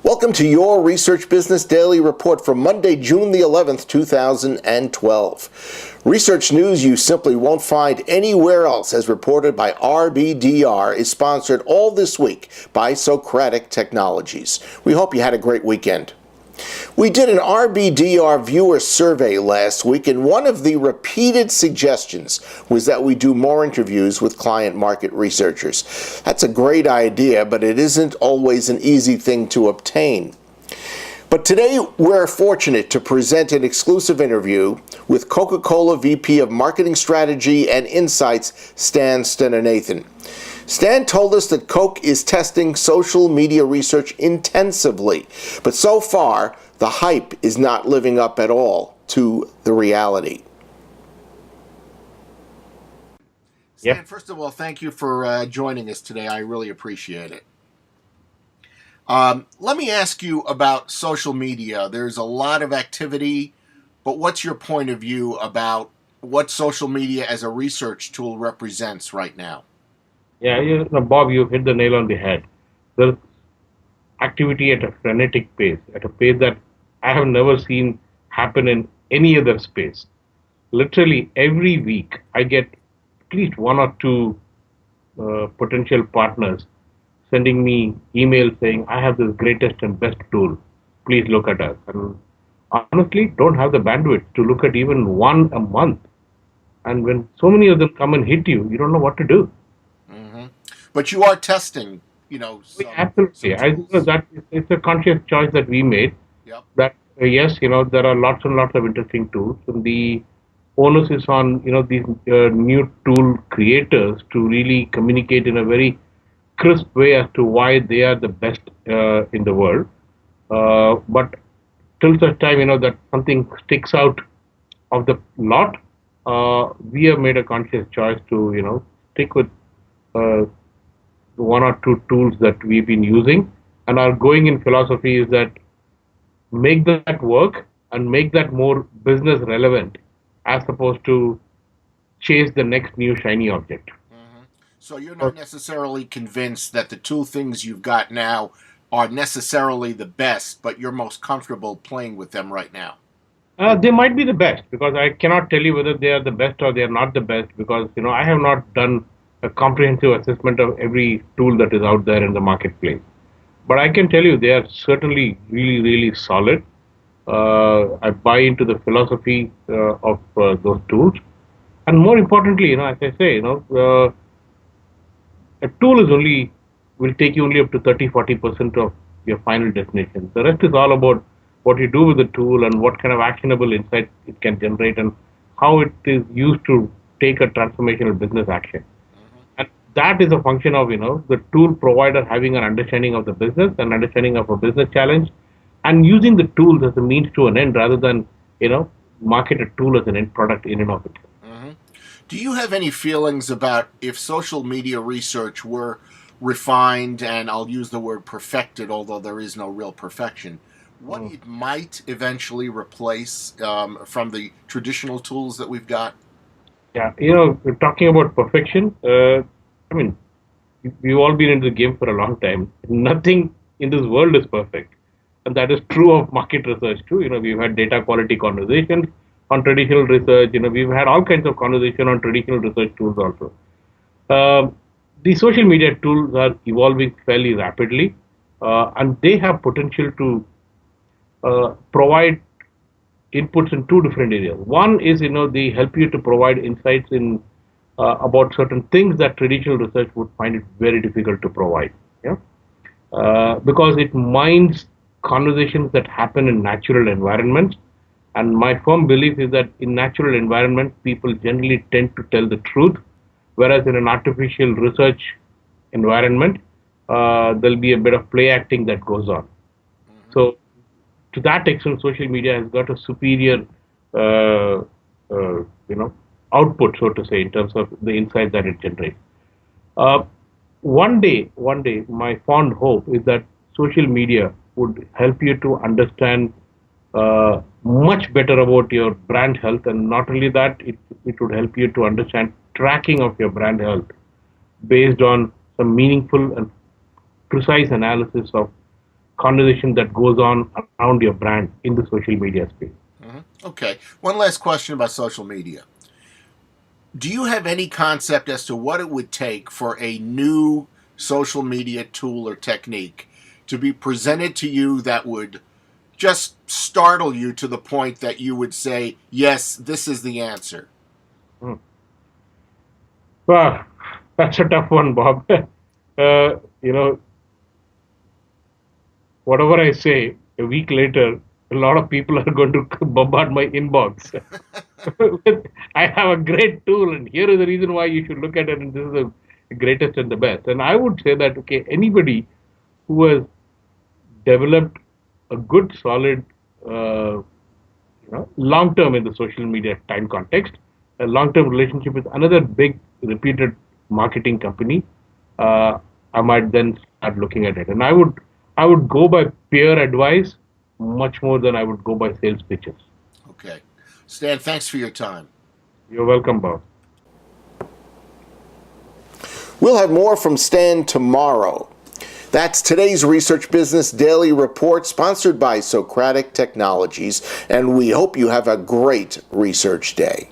Welcome to your Research Business Daily Report for Monday, June the 11th, 2012. Research news you simply won't find anywhere else, as reported by RBDR, is sponsored all this week by Socratic Technologies. We hope you had a great weekend. We did an RBDR viewer survey last week, and one of the repeated suggestions was that we do more interviews with client market researchers. That's a great idea, but it isn't always an easy thing to obtain. But today, we're fortunate to present an exclusive interview with Coca-Cola VP of Marketing Strategy and Insights, Stan Stenonathan. Stan told us that Coke is testing social media research intensively, but so far, the hype is not living up at all to the reality. Stan, first of all, thank you for joining us today. I really appreciate it. Let me ask you about social media. There's a lot of activity, but what's your point of view about what social media as a research tool represents right now? Yeah, Bob, you hit the nail on the head. There's activity at a frenetic pace, at a pace that I have never seen happen in any other space. Literally every week, I get at least one or two potential partners sending me emails saying, I have this greatest and best tool. Please look at us. And honestly, don't have the bandwidth to look at even one a month. And when so many of them come and hit you, you don't know what to do. But you are testing, absolutely. I think that it's a conscious choice that we made. Yep. That yes, there are lots and lots of interesting tools, and the onus is on these new tool creators to really communicate in a very crisp way as to why they are the best in the world. But till such time, that something sticks out of the lot, we have made a conscious choice to stick with one or two tools that we've been using, and our going in philosophy is that make that work and make that more business relevant as opposed to chase the next new shiny object. So you're not necessarily convinced that the two things you've got now are necessarily the best, but you're most comfortable playing with them right now? They might be the best, because I cannot tell you whether they are the best or they are not the best, because I have not done a comprehensive assessment of every tool that is out there in the marketplace. But I can tell you they are certainly really, really solid. I buy into the philosophy of those tools. And more importantly, as I say, a tool will take you only up to 30-40% of your final destination. The rest is all about what you do with the tool and what kind of actionable insight it can generate and how it is used to take a transformational business action. And that is a function of, the tool provider having an understanding of the business, an understanding of a business challenge, and using the tools as a means to an end rather than, market a tool as an end product in and of itself. Do you have any feelings about if social media research were refined, and I'll use the word perfected, although there is no real perfection, what it might eventually replace from the traditional tools that we've got? Yeah, we're talking about perfection. We've all been in the game for a long time. Nothing in this world is perfect. And that is true of market research too. We've had data quality conversations on traditional research. We've had all kinds of conversation on traditional research tools also. The social media tools are evolving fairly rapidly, and they have potential to provide inputs in two different areas. One is, they help you to provide insights in about certain things that traditional research would find it very difficult to provide. Because it mines conversations that happen in natural environments. And my firm belief is that in natural environments, people generally tend to tell the truth, whereas in an artificial research environment, there'll be a bit of play acting that goes on. So, to that extent, social media has got a superior, output, so to say, in terms of the insight that it generates. One day, my fond hope is that social media would help you to understand much better about your brand health, and not only that, it would help you to understand tracking of your brand health based on some meaningful and precise analysis of conversation that goes on around your brand in the social media space. Okay. One last question about social media. Do you have any concept as to what it would take for a new social media tool or technique to be presented to you that would just startle you to the point that you would say, yes, this is the answer? Well, that's a tough one, Bob. You know, whatever I say, a week later, a lot of people are going to bombard my inbox. I have a great tool, and here is the reason why you should look at it, and this is the greatest and the best. And I would say that, okay, anybody who has developed a good, solid, long term in the social media time context, a long term relationship with another big, reputed marketing company, I might then start looking at it. And I would go by peer advice much more than I would go by sales pitches. Okay. Stan, thanks for your time. You're welcome, Bob. We'll have more from Stan tomorrow. That's today's Research Business Daily Report, sponsored by Socratic Technologies, and we hope you have a great research day.